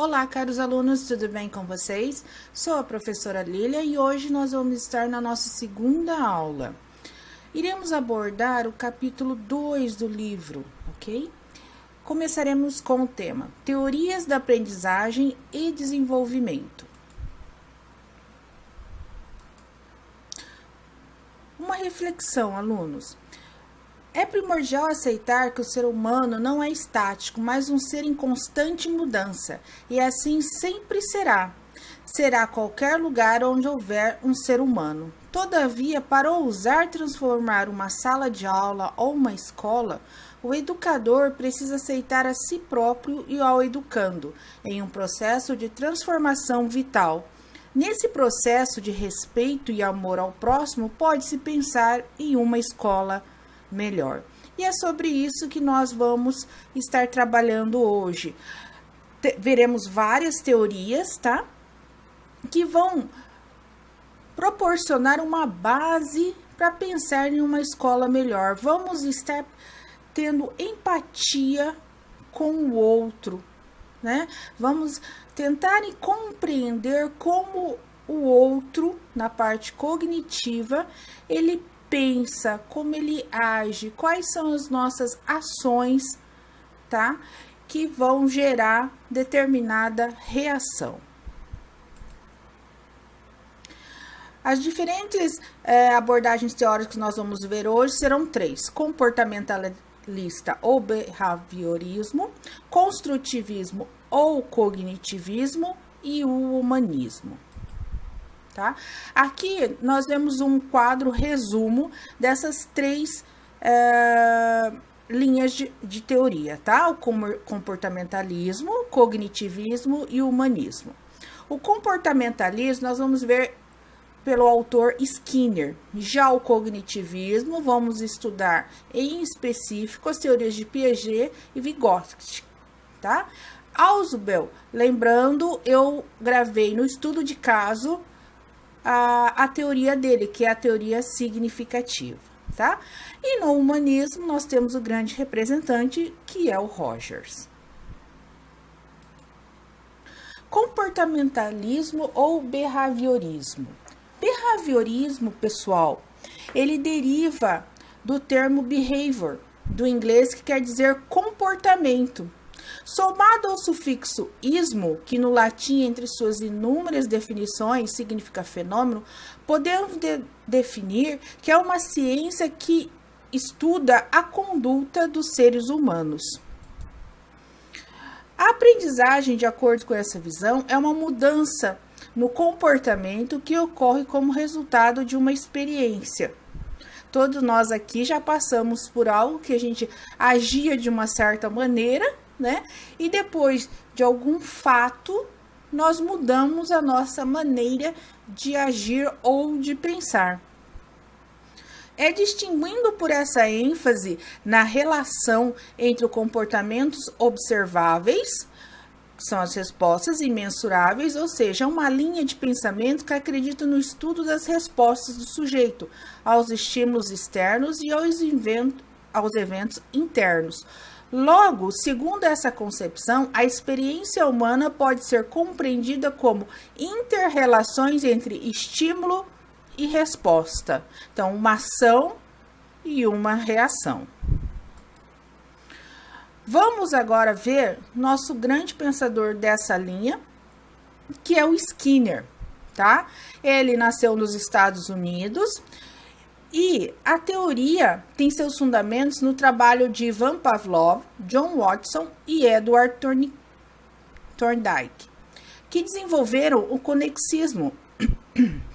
Olá, caros alunos, tudo bem com vocês? Sou a professora Lília e hoje nós vamos estar na nossa segunda aula. Iremos abordar o capítulo 2 do livro, ok? Começaremos com o tema Teorias da Aprendizagem e Desenvolvimento. Uma reflexão, alunos. É primordial aceitar que o ser humano não é estático, mas um ser em constante mudança, e assim sempre será. Será qualquer lugar onde houver um ser humano. Todavia, para ousar transformar uma sala de aula ou uma escola, o educador precisa aceitar a si próprio e ao educando, em um processo de transformação vital. Nesse processo de respeito e amor ao próximo, pode-se pensar em uma escola melhor. E é sobre isso que nós vamos estar trabalhando hoje. Veremos várias teorias, tá? Que vão proporcionar uma base para pensar em uma escola melhor. Vamos estar tendo empatia com o outro, né? Vamos tentar compreender como o outro, na parte cognitiva, ele pensa, como ele age, quais são as nossas ações, tá? Que vão gerar determinada reação. As diferentes abordagens teóricas que nós vamos ver hoje serão 3: comportamentalista ou behaviorismo, construtivismo ou cognitivismo e o humanismo. Tá? Aqui nós vemos um quadro resumo dessas 3 linhas de teoria, tá? O comportamentalismo, cognitivismo e humanismo. O comportamentalismo nós vamos ver pelo autor Skinner. Já o cognitivismo vamos estudar em específico as teorias de Piaget e Vygotsky, tá? Ausubel, lembrando, eu gravei no estudo de caso a teoria dele, que é a teoria significativa, tá? E no humanismo, nós temos o grande representante, que é o Rogers. Comportamentalismo ou behaviorismo. Behaviorismo, pessoal, ele deriva do termo behavior, do inglês, que quer dizer comportamento. Somado ao sufixo ismo, que no latim, entre suas inúmeras definições, significa fenômeno, podemos definir que é uma ciência que estuda a conduta dos seres humanos. A aprendizagem, de acordo com essa visão, é uma mudança no comportamento que ocorre como resultado de uma experiência. Todos nós aqui já passamos por algo que a gente agia de uma certa maneira, né? E depois de algum fato, nós mudamos a nossa maneira de agir ou de pensar. É distinguindo por essa ênfase na relação entre os comportamentos observáveis, que são as respostas imensuráveis, ou seja, uma linha de pensamento que acredita no estudo das respostas do sujeito aos estímulos externos e aos eventos internos. Logo, segundo essa concepção, a experiência humana pode ser compreendida como inter-relações entre estímulo e resposta. Então, uma ação e uma reação. Vamos agora ver nosso grande pensador dessa linha, que é o Skinner, tá? Ele nasceu nos Estados Unidos. E a teoria tem seus fundamentos no trabalho de Ivan Pavlov, John Watson e Edward Thorndike, que desenvolveram o conexismo,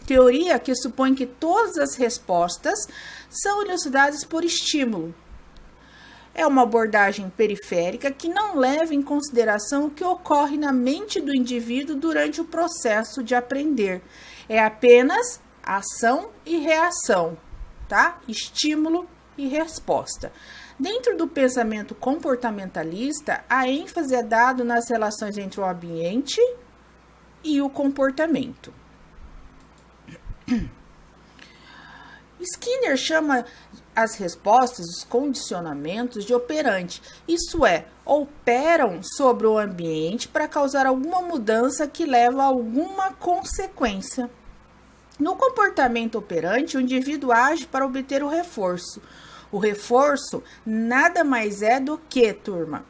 teoria que supõe que todas as respostas são elucidadas por estímulo. É uma abordagem periférica que não leva em consideração o que ocorre na mente do indivíduo durante o processo de aprender. É apenas ação e reação. Tá? Estímulo e resposta. Dentro do pensamento comportamentalista, a ênfase é dada nas relações entre o ambiente e o comportamento. Skinner chama as respostas, os condicionamentos de operante, isso é, operam sobre o ambiente para causar alguma mudança que leva a alguma consequência. No comportamento operante, o indivíduo age para obter o reforço. O reforço nada mais é do que, turma,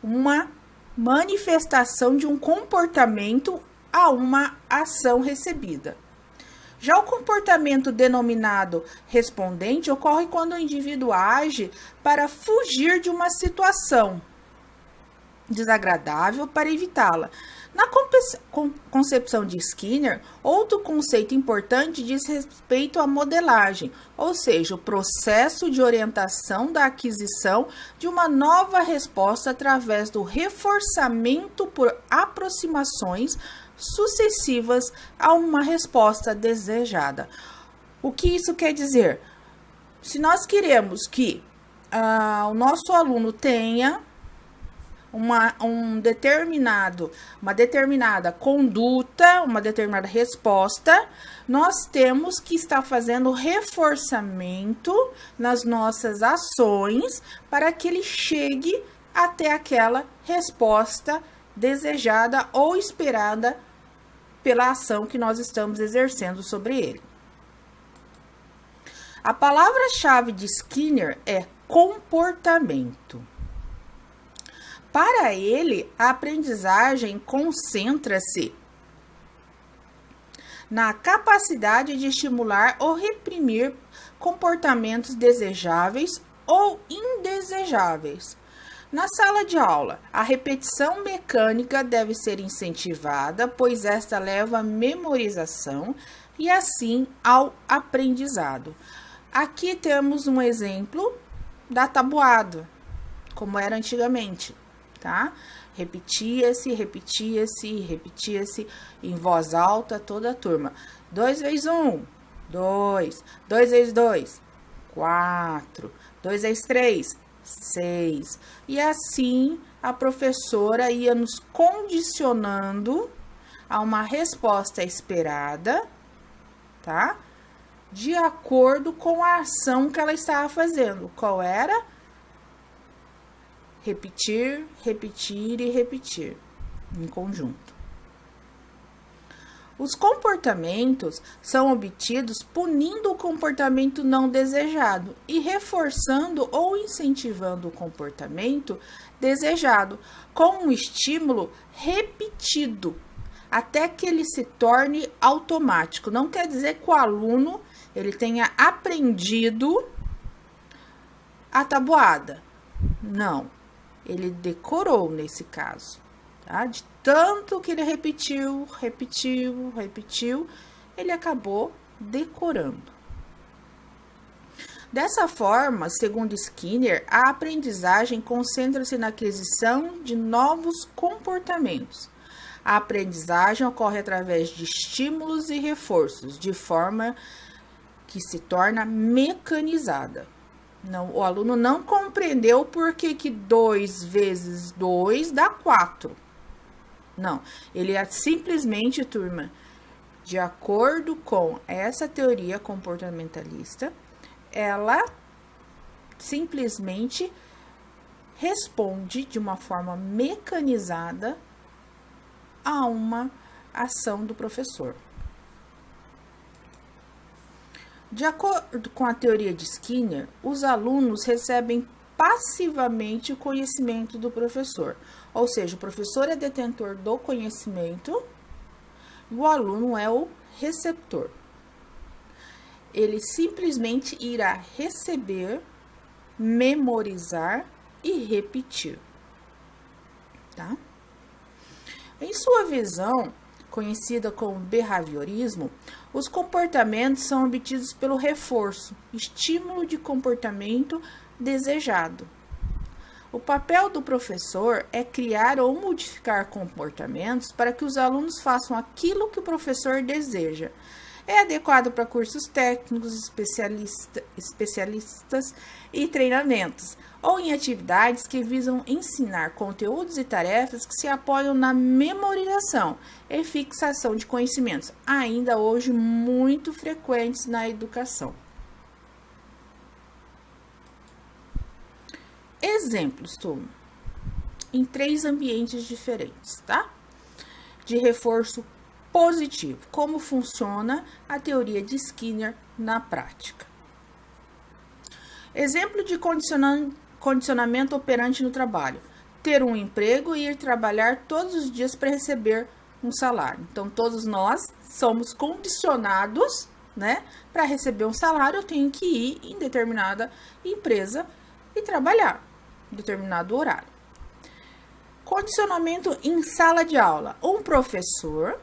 uma manifestação de um comportamento a uma ação recebida. Já o comportamento denominado respondente ocorre quando o indivíduo age para fugir de uma situação desagradável para evitá-la. Na concepção de Skinner, outro conceito importante diz respeito à modelagem, ou seja, o processo de orientação da aquisição de uma nova resposta através do reforçamento por aproximações sucessivas a uma resposta desejada. O que isso quer dizer? Se nós queremos que o nosso aluno tenha uma determinada conduta, uma determinada resposta, nós temos que estar fazendo reforçamento nas nossas ações para que ele chegue até aquela resposta desejada ou esperada pela ação que nós estamos exercendo sobre ele. A palavra-chave de Skinner é comportamento. Para ele, a aprendizagem concentra-se na capacidade de estimular ou reprimir comportamentos desejáveis ou indesejáveis. Na sala de aula, a repetição mecânica deve ser incentivada, pois esta leva à memorização e assim ao aprendizado. Aqui temos um exemplo da tabuada, como era antigamente, tá? Repetia-se em voz alta toda a turma. 2 vezes 1, 2. 2 vezes 2, 4. 2 vezes 3, 6. E assim a professora ia nos condicionando a uma resposta esperada, tá? De acordo com a ação que ela estava fazendo. Qual era? Repetir, repetir e repetir em conjunto. Os comportamentos são obtidos punindo o comportamento não desejado e reforçando ou incentivando o comportamento desejado com um estímulo repetido até que ele se torne automático. Não quer dizer que o aluno ele tenha aprendido a tabuada. Não, ele decorou nesse caso, tá? De tanto que ele repetiu, ele acabou decorando. Dessa forma, segundo Skinner, a aprendizagem concentra-se na aquisição de novos comportamentos. A aprendizagem ocorre através de estímulos e reforços, de forma que se torna mecanizada. Não, o aluno não compreendeu por que 2 vezes 2 dá 4. Não, ele é simplesmente, turma, de acordo com essa teoria comportamentalista, ela simplesmente responde de uma forma mecanizada a uma ação do professor. De acordo com a teoria de Skinner, os alunos recebem passivamente o conhecimento do professor, ou seja, o professor é detentor do conhecimento e o aluno é o receptor. Ele simplesmente irá receber, memorizar e repetir, tá? Em sua visão, conhecida como behaviorismo, os comportamentos são obtidos pelo reforço, estímulo de comportamento desejado. O papel do professor é criar ou modificar comportamentos para que os alunos façam aquilo que o professor deseja. É adequado para cursos técnicos, especialistas e treinamentos, ou em atividades que visam ensinar conteúdos e tarefas que se apoiam na memorização e fixação de conhecimentos, ainda hoje muito frequentes na educação. Exemplos, turma, em 3 ambientes diferentes, tá? De reforço positivo. Como funciona a teoria de Skinner na prática. Exemplo de condicionamento operante no trabalho. Ter um emprego e ir trabalhar todos os dias para receber um salário. Então, todos nós somos condicionados, né? Para receber um salário, eu tenho que ir em determinada empresa e trabalhar em determinado horário. Condicionamento em sala de aula. Um professor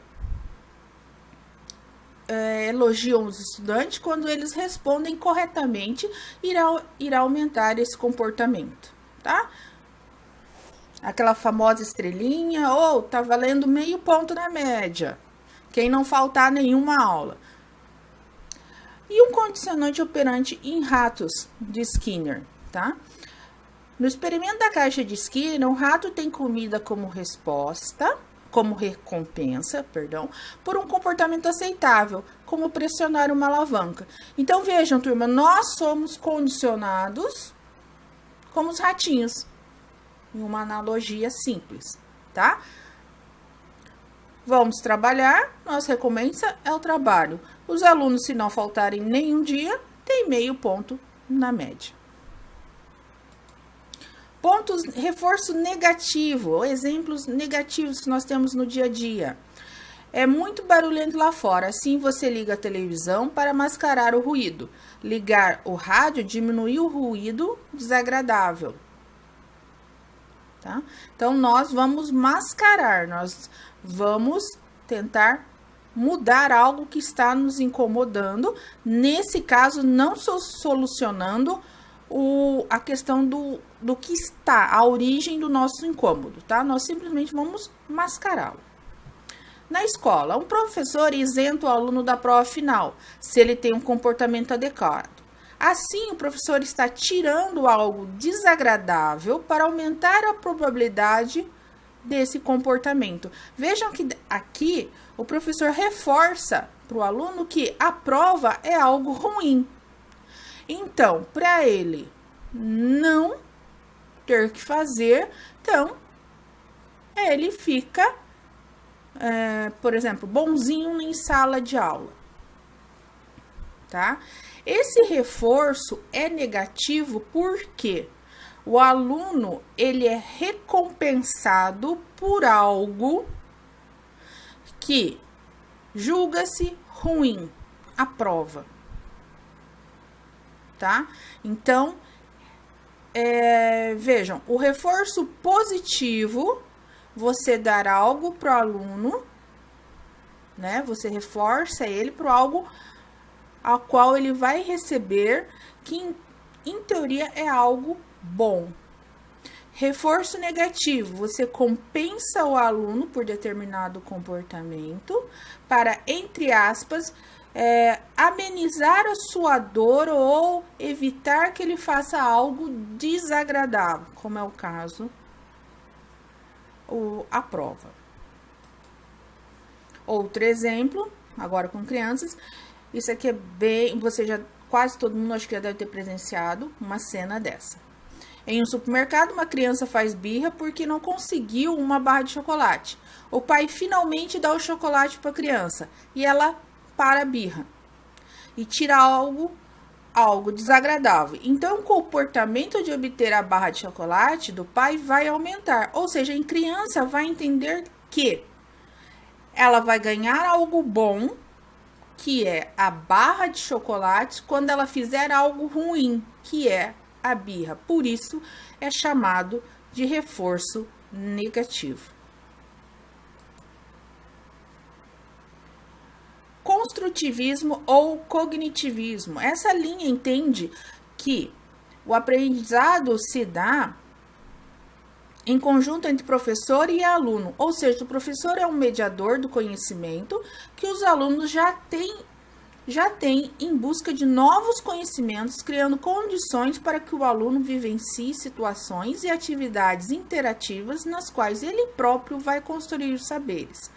elogia os estudantes quando eles respondem corretamente, irá aumentar esse comportamento, tá? Aquela famosa estrelinha, ou tá valendo meio ponto na média, quem não faltar nenhuma aula. E um condicionante operante em ratos de Skinner, tá? No experimento da caixa de Skinner, o rato tem comida como recompensa, por um comportamento aceitável, como pressionar uma alavanca. Então, vejam, turma, nós somos condicionados como os ratinhos, em uma analogia simples, tá? Vamos trabalhar, nossa recompensa é o trabalho. Os alunos, se não faltarem nenhum dia, têm meio ponto na média. Pontos, reforço negativo, exemplos negativos que nós temos no dia a dia. É muito barulhento lá fora, assim você liga a televisão para mascarar o ruído. Ligar o rádio diminui o ruído desagradável. Tá? Então, nós vamos mascarar, nós vamos tentar mudar algo que está nos incomodando. Nesse caso, não solucionando a questão do que está, a origem do nosso incômodo, tá? Nós simplesmente vamos mascará-lo. Na escola, um professor isenta o aluno da prova final, se ele tem um comportamento adequado. Assim, o professor está tirando algo desagradável para aumentar a probabilidade desse comportamento. Vejam que aqui o professor reforça para o aluno que a prova é algo ruim. Então, para ele não ter que fazer, então, ele fica, por exemplo, bonzinho em sala de aula, tá? Esse reforço é negativo porque o aluno, ele é recompensado por algo que julga-se ruim, a prova. Tá? Então, vejam, o reforço positivo, você dar algo para o aluno, né? Você reforça ele para algo ao qual ele vai receber, que em teoria é algo bom. Reforço negativo, você compensa o aluno por determinado comportamento para, entre aspas, amenizar a sua dor ou evitar que ele faça algo desagradável, como é o caso, a prova. Outro exemplo, agora com crianças, isso aqui é bem, quase todo mundo acho que já deve ter presenciado uma cena dessa. Em um supermercado, uma criança faz birra porque não conseguiu uma barra de chocolate. O pai finalmente dá o chocolate para a criança e ela para a birra e tira algo desagradável. Então, o comportamento de obter a barra de chocolate do pai vai aumentar. Ou seja, a criança vai entender que ela vai ganhar algo bom, que é a barra de chocolate, quando ela fizer algo ruim, que é a birra. Por isso, é chamado de reforço negativo. Construtivismo ou cognitivismo. Essa linha entende que o aprendizado se dá em conjunto entre professor e aluno, ou seja, o professor é um mediador do conhecimento que os alunos já têm em busca de novos conhecimentos, criando condições para que o aluno vivencie situações e atividades interativas nas quais ele próprio vai construir os saberes.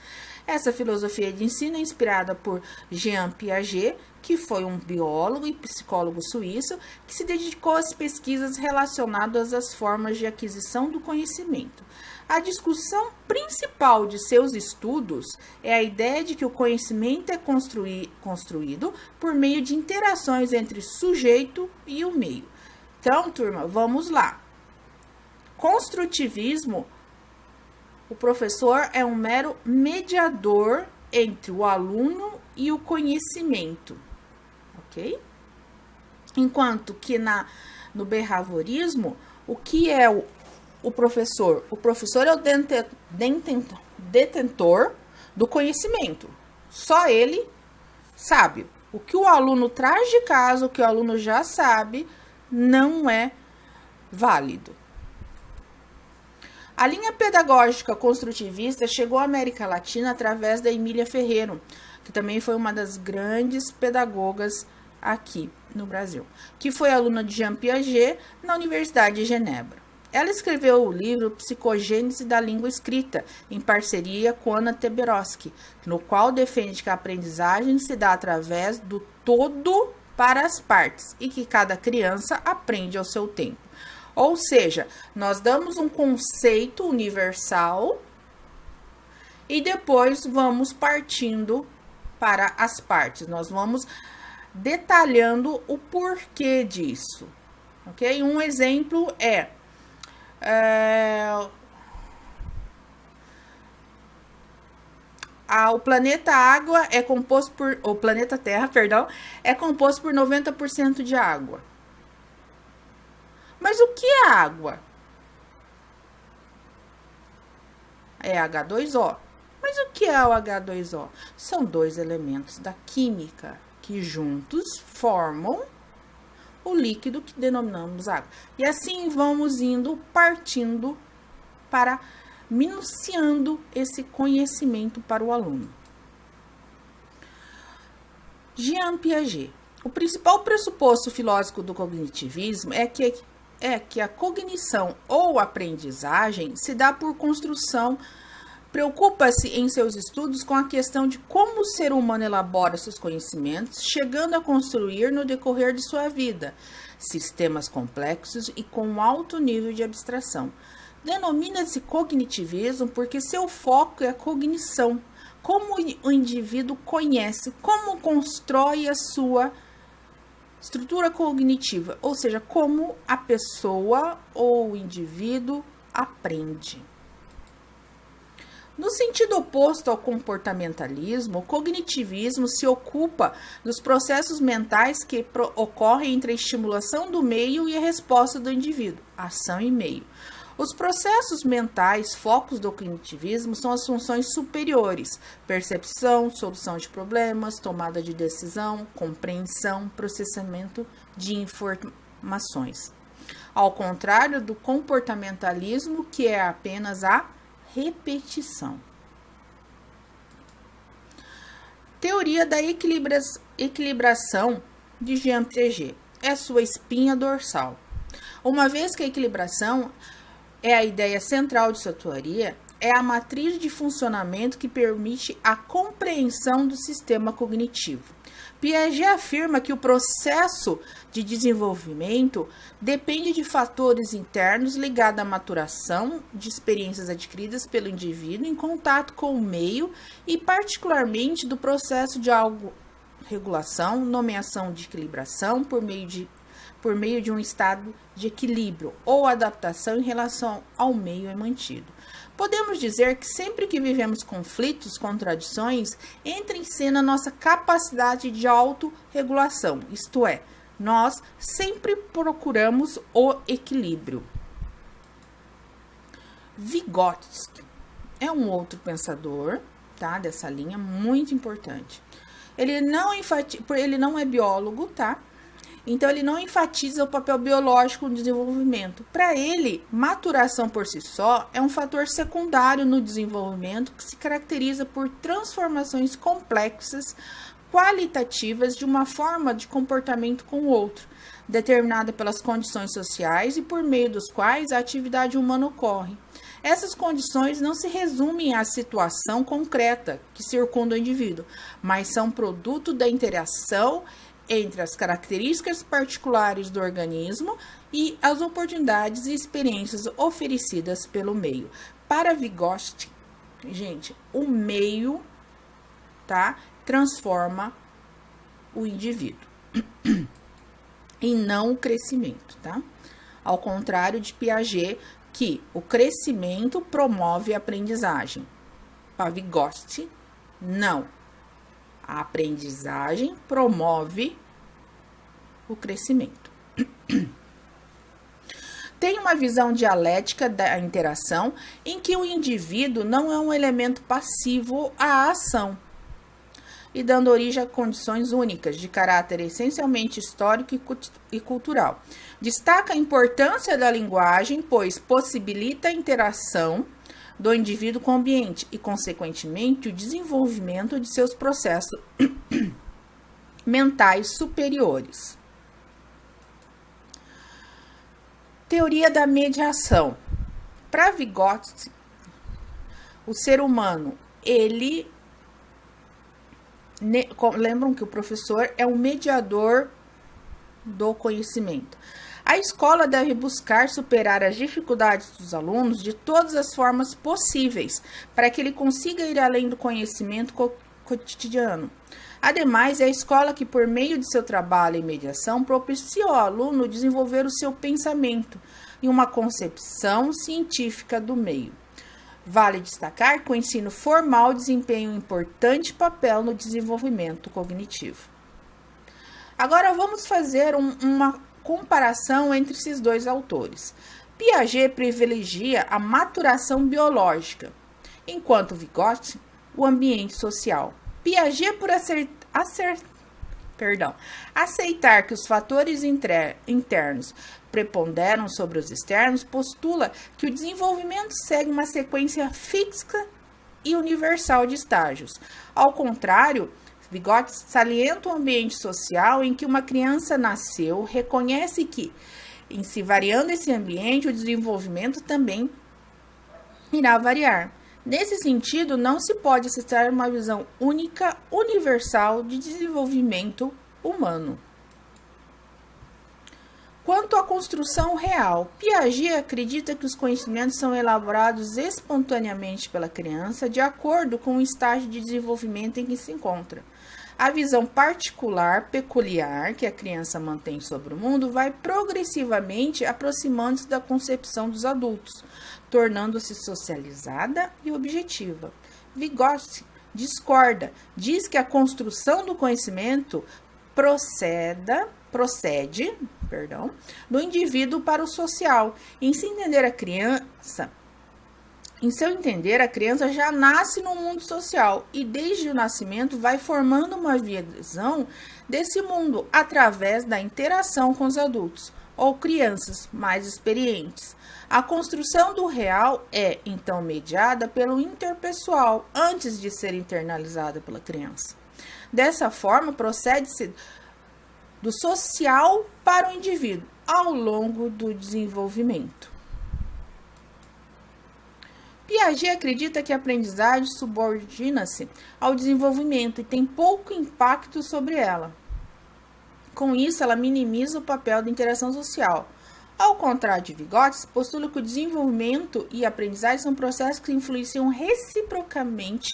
Essa filosofia de ensino é inspirada por Jean Piaget, que foi um biólogo e psicólogo suíço que se dedicou às pesquisas relacionadas às formas de aquisição do conhecimento. A discussão principal de seus estudos é a ideia de que o conhecimento é construído por meio de interações entre sujeito e o meio. Então, turma, vamos lá. Construtivismo, o professor é um mero mediador entre o aluno e o conhecimento, ok? Enquanto que no behaviorismo, o que é o professor? O professor é o detentor do conhecimento. Só ele sabe. O que o aluno traz de casa, o que o aluno já sabe, não é válido. A linha pedagógica construtivista chegou à América Latina através da Emília Ferreiro, que também foi uma das grandes pedagogas aqui no Brasil, que foi aluna de Jean Piaget na Universidade de Genebra. Ela escreveu o livro Psicogênese da Língua Escrita, em parceria com Anna Teberoski, no qual defende que a aprendizagem se dá através do todo para as partes e que cada criança aprende ao seu tempo. Ou seja, nós damos um conceito universal e depois vamos partindo para as partes. Nós vamos detalhando o porquê disso, ok? Um exemplo o planeta Água é composto por... O planeta Terra, perdão, é composto por 90% de água. Mas o que é água? É H2O. Mas o que é o H2O? São dois elementos da química que juntos formam o líquido que denominamos água. E assim vamos partindo para minuciando esse conhecimento para o aluno. Jean Piaget. O principal pressuposto filosófico do cognitivismo é que a cognição ou aprendizagem se dá por construção. Preocupa-se em seus estudos com a questão de como o ser humano elabora seus conhecimentos, chegando a construir no decorrer de sua vida sistemas complexos e com alto nível de abstração. Denomina-se cognitivismo porque seu foco é a cognição, como o indivíduo conhece, como constrói a sua estrutura cognitiva, ou seja, como a pessoa ou o indivíduo aprende. No sentido oposto ao comportamentalismo, o cognitivismo se ocupa dos processos mentais que ocorrem entre a estimulação do meio e a resposta do indivíduo, ação e meio. Os processos mentais, focos do cognitivismo, são as funções superiores: percepção, solução de problemas, tomada de decisão, compreensão, processamento de informações. Ao contrário do comportamentalismo, que é apenas a repetição. Teoria da equilibração de Jean Piaget é sua espinha dorsal. Uma vez que a equilibração é a ideia central de sua teoria, é a matriz de funcionamento que permite a compreensão do sistema cognitivo. Piaget afirma que o processo de desenvolvimento depende de fatores internos ligados à maturação de experiências adquiridas pelo indivíduo em contato com o meio e, particularmente, do processo de autorregulação, nomeação de equilibração por meio de um estado de equilíbrio ou adaptação em relação ao meio é mantido. Podemos dizer que sempre que vivemos conflitos, contradições, entra em cena nossa capacidade de autorregulação, isto é, nós sempre procuramos o equilíbrio. Vygotsky é um outro pensador, tá, dessa linha, muito importante. Ele não é biólogo, tá? Então, ele não enfatiza o papel biológico no desenvolvimento. Para ele, maturação por si só é um fator secundário no desenvolvimento que se caracteriza por transformações complexas, qualitativas de uma forma de comportamento com o outro, determinada pelas condições sociais e por meio dos quais a atividade humana ocorre. Essas condições não se resumem à situação concreta que circunda o indivíduo, mas são produto da interação entre as características particulares do organismo e as oportunidades e experiências oferecidas pelo meio. Para Vygotsky, gente, o meio, tá, transforma o indivíduo e não o crescimento, tá? Ao contrário de Piaget, que o crescimento promove a aprendizagem. Para Vygotsky, não. A aprendizagem promove o crescimento. Tem uma visão dialética da interação em que o indivíduo não é um elemento passivo à ação e dando origem a condições únicas de caráter essencialmente histórico e cultural. Destaca a importância da linguagem, pois possibilita a interação do indivíduo com o ambiente e, consequentemente, o desenvolvimento de seus processos mentais superiores. Teoria da mediação. Para Vygotsky, o ser humano, lembram que o professor é um mediador do conhecimento. A escola deve buscar superar as dificuldades dos alunos de todas as formas possíveis, para que ele consiga ir além do conhecimento cotidiano. Ademais, é a escola que, por meio de seu trabalho em mediação, propicia ao aluno desenvolver o seu pensamento e uma concepção científica do meio. Vale destacar que o ensino formal desempenha um importante papel no desenvolvimento cognitivo. Agora vamos fazer uma comparação entre esses dois autores. Piaget privilegia a maturação biológica, enquanto Vygotsky o ambiente social. Piaget, por aceitar que os fatores internos preponderam sobre os externos, postula que o desenvolvimento segue uma sequência fixa e universal de estágios. Ao contrário, Vygotsky salienta o ambiente social em que uma criança nasceu, reconhece que, em se variando esse ambiente, o desenvolvimento também irá variar. Nesse sentido, não se pode aceitar uma visão única, universal de desenvolvimento humano. Quanto à construção real, Piaget acredita que os conhecimentos são elaborados espontaneamente pela criança de acordo com o estágio de desenvolvimento em que se encontra. A visão peculiar que a criança mantém sobre o mundo vai progressivamente aproximando-se da concepção dos adultos, tornando-se socializada e objetiva. Vygotsky discorda, diz que a construção do conhecimento procede do indivíduo para o social. Em seu entender, a criança já nasce no mundo social e desde o nascimento vai formando uma visão desse mundo através da interação com os adultos ou crianças mais experientes. A construção do real é, então, mediada pelo interpessoal antes de ser internalizada pela criança. Dessa forma, procede-se do social para o indivíduo ao longo do desenvolvimento. Piaget acredita que a aprendizagem subordina-se ao desenvolvimento e tem pouco impacto sobre ela. Com isso, ela minimiza o papel da interação social. Ao contrário de Vygotsky, postula que o desenvolvimento e a aprendizagem são processos que influenciam reciprocamente,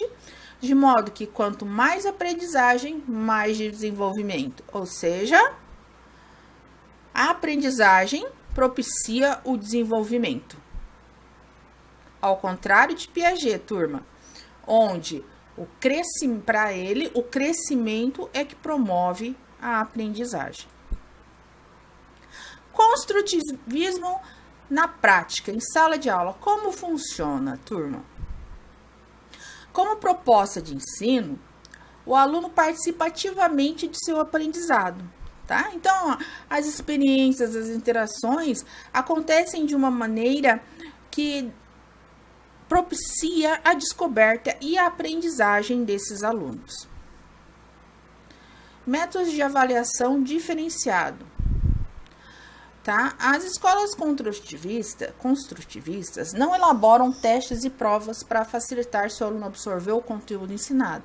de modo que quanto mais aprendizagem, mais desenvolvimento. Ou seja, a aprendizagem propicia o desenvolvimento. Ao contrário de Piaget, turma, onde para ele o crescimento é que promove a aprendizagem. Construtivismo na prática, em sala de aula. Como funciona, turma? Como proposta de ensino, o aluno participa ativamente de seu aprendizado, tá? Então, as experiências, as interações acontecem de uma maneira que propicia a descoberta e a aprendizagem desses alunos. Métodos de avaliação diferenciado. tá? As escolas construtivistas não elaboram testes e provas para facilitar seu aluno absorver o conteúdo ensinado.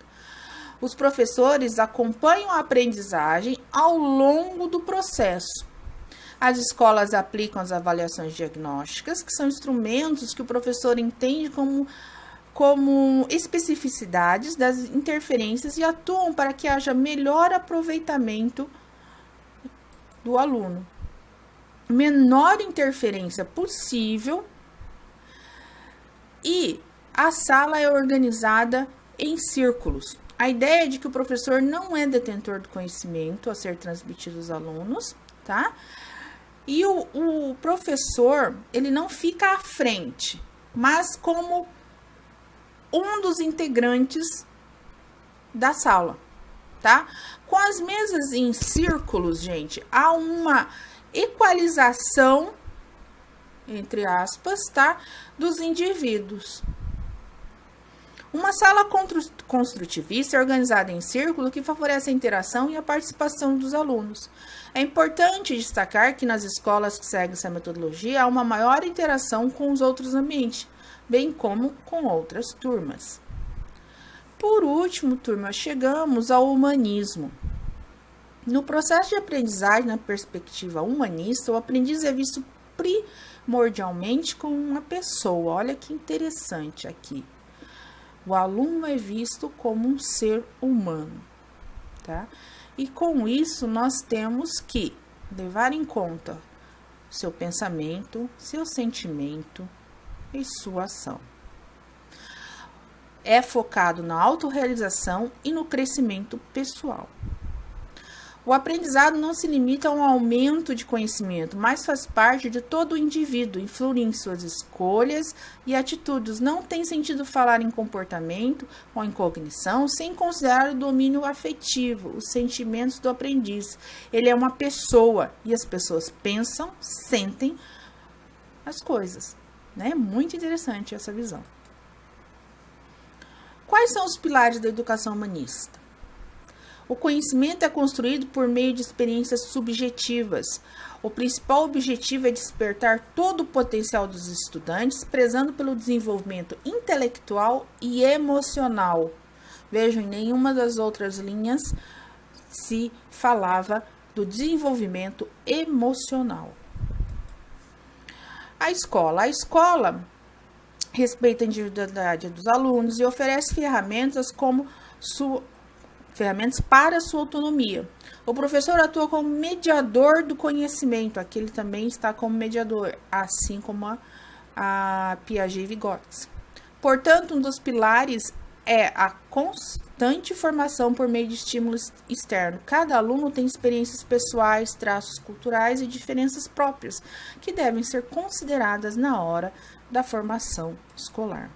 Os professores acompanham a aprendizagem ao longo do processo. As escolas aplicam as avaliações diagnósticas, que são instrumentos que o professor entende como especificidades das interferências e atuam para que haja melhor aproveitamento do aluno. Menor interferência possível, e a sala é organizada em círculos. A ideia é de que o professor não é detentor do conhecimento a ser transmitido aos alunos, tá? E o professor, ele não fica à frente, mas como um dos integrantes da sala, tá? Com as mesas em círculos, gente, há uma equalização, entre aspas, tá? Dos indivíduos. Uma sala construtivista é organizada em círculo que favorece a interação e a participação dos alunos. É importante destacar que nas escolas que seguem essa metodologia há uma maior interação com os outros ambientes, bem como com outras turmas. Por último, turma, chegamos ao humanismo. No processo de aprendizagem, na perspectiva humanista, o aprendiz é visto primordialmente como uma pessoa. Olha que interessante aqui. O aluno é visto como um ser humano, tá? E com isso nós temos que levar em conta seu pensamento, seu sentimento e sua ação. É focado na autorrealização e no crescimento pessoal. O aprendizado não se limita a um aumento de conhecimento, mas faz parte de todo o indivíduo, influi em suas escolhas e atitudes. Não tem sentido falar em comportamento ou em cognição sem considerar o domínio afetivo, os sentimentos do aprendiz. Ele é uma pessoa e as pessoas pensam, sentem as coisas, né? Muito interessante essa visão. Quais são os pilares da educação humanista? O conhecimento é construído por meio de experiências subjetivas. O principal objetivo é despertar todo o potencial dos estudantes, prezando pelo desenvolvimento intelectual e emocional. Vejam, em nenhuma das outras linhas se falava do desenvolvimento emocional. A escola respeita a individualidade dos alunos e oferece ferramentas para sua autonomia. O professor atua como mediador do conhecimento, aqui ele também está como mediador, assim como a Piaget e Vygotsky. Portanto, um dos pilares é a constante formação por meio de estímulos externos. Cada aluno tem experiências pessoais, traços culturais e diferenças próprias, que devem ser consideradas na hora da formação escolar.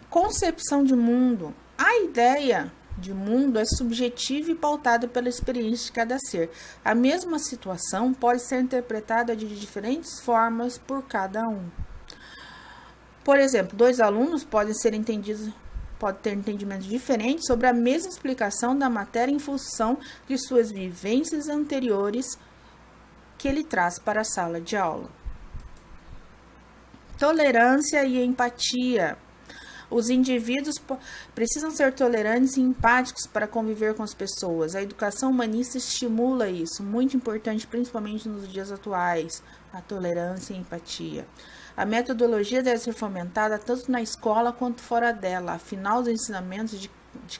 Concepção de mundo. A ideia de mundo é subjetiva e pautada pela experiência de cada ser. A mesma situação pode ser interpretada de diferentes formas por cada um. Por exemplo, dois alunos podem ter entendimentos diferentes sobre a mesma explicação da matéria em função de suas vivências anteriores que ele traz para a sala de aula. Tolerância e empatia. Os indivíduos precisam ser tolerantes e empáticos para conviver com as pessoas. A educação humanista estimula isso, muito importante, principalmente nos dias atuais, a tolerância e a empatia. A metodologia deve ser fomentada tanto na escola quanto fora dela. Afinal, os ensinamentos de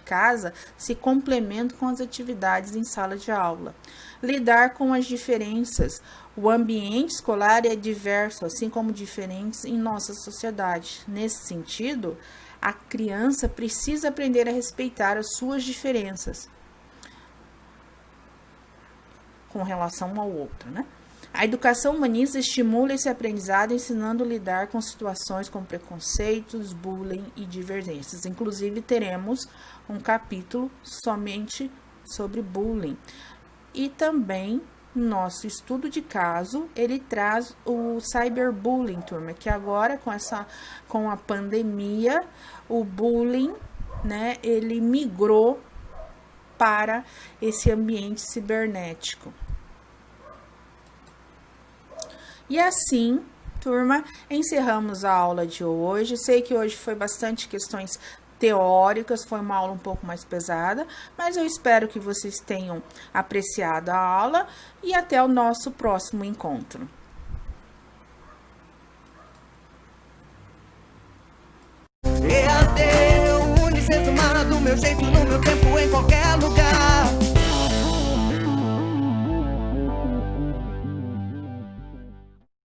casa se complementam com as atividades em sala de aula. Lidar com as diferenças. O ambiente escolar é diverso, assim como diferentes em nossa sociedade. Nesse sentido, a criança precisa aprender a respeitar as suas diferenças com relação ao outro, né? A educação humanista estimula esse aprendizado, ensinando a lidar com situações como preconceitos, bullying e divergências. Inclusive, teremos um capítulo somente sobre bullying. E também, nosso estudo de caso, ele traz o cyberbullying, turma, que agora, com a pandemia, o bullying, né, ele migrou para esse ambiente cibernético. E assim, turma, encerramos a aula de hoje. Sei que hoje foi bastante questões teóricas, foi uma aula um pouco mais pesada, mas eu espero que vocês tenham apreciado a aula e até o nosso próximo encontro. EAD, Unicef, do meu jeito, no meu